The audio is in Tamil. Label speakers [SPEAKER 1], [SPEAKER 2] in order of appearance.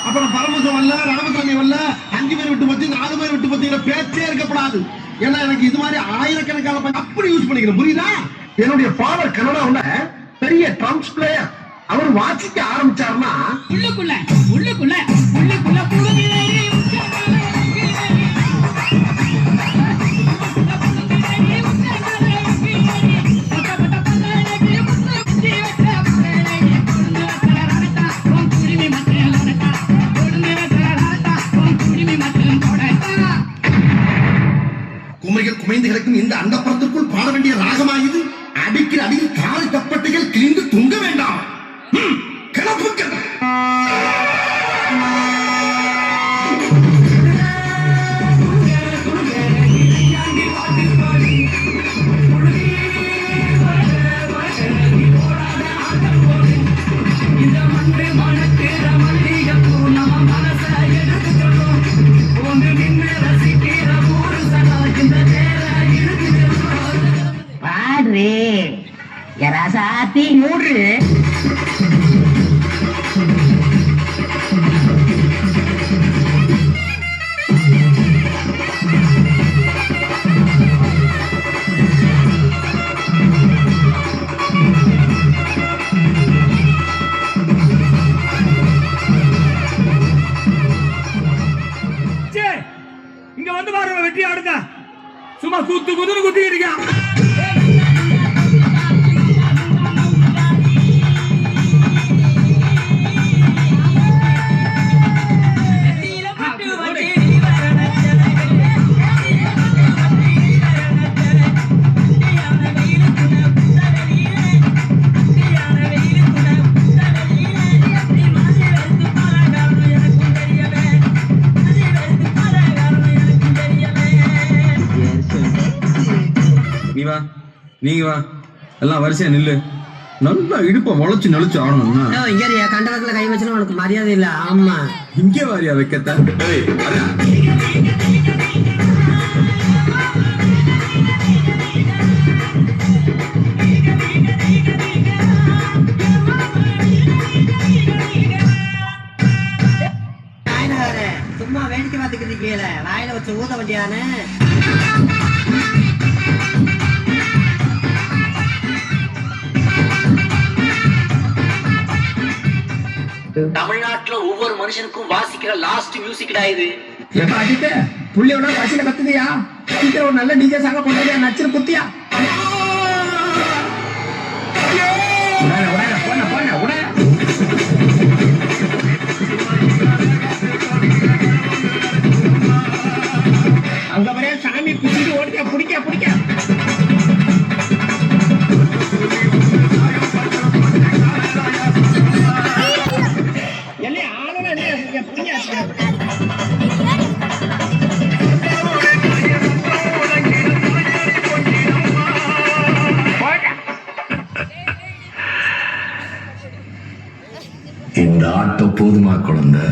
[SPEAKER 1] அப்புறம் பரமசம் வரல, ராமசாமி வரல, 5 பேர் விட்டு பத்தி 4 பேர் விட்டு பத்திங்கிற பேச்சே இருக்கப்படாது. ஏன்னா எனக்கு இது மாதிரி ஆயிரக்கணக்கான அப்படி யூஸ் பண்ணிக்கிறேன், புரியுதா? என்னுடைய ஃபாதர் கனடாவுல பெரிய ட்ரம்ஸ் பிளேயர். அவர் வாசிக்க ஆரம்பிச்சாருன்னா
[SPEAKER 2] உள்ளுக்குள்ள உள்ளுக்குள்ள உள்ளுக்குள்ள
[SPEAKER 1] குமைகள் குமைந்து கிடக்கும் இந்த அண்டப்புறத்திற்குள் பாட வேண்டிய ராகமாயுது. அடிக்கிற அடியில் காலை தப்பட்டைகள் கிழிந்து தொங்க வேண்டாம். கிளப்புக்கள்
[SPEAKER 2] ராசாத்தி மூடு.
[SPEAKER 3] இங்க வந்து பாருங்க, வெட்டி ஆடுங்க. சும்மா குத்து குதுன்னு குத்தி இருக்கான்.
[SPEAKER 4] நீங்க வா, எல்லாம் வரிசையா நில்லு. நல்லா இடுப்ப முளைச்சு நெளிச்சு ஆடணும்னா
[SPEAKER 2] இங்க கண்டவத்துல கை வச்சுனா உனக்கு மரியாதை இல்ல. ஆமா,
[SPEAKER 4] இங்கே வாரியா வைக்கத்தான்.
[SPEAKER 2] சும்மா வேடிக்கை பார்த்துக்கிட்டு கீழே வாயில வச்சு ஊத வண்டியானு.
[SPEAKER 5] தமிழ்நாட்டுல ஒவ்வொரு மனுஷனுக்கும் வாசிக்கிற லாஸ்ட் மியூசிக்டா இது.
[SPEAKER 3] புள்ளியோட வாசியில கத்துதியா? ஒரு நல்ல டிஜே சாங்க கொண்டு நச்சுன்னு குத்தியா? அங்க வரைய சாமி குச்சிட்டு ஓடிக்க பிடிக்க பிடிக்க.
[SPEAKER 1] இந்த ஆட்டோ போதுமா குழந்தை?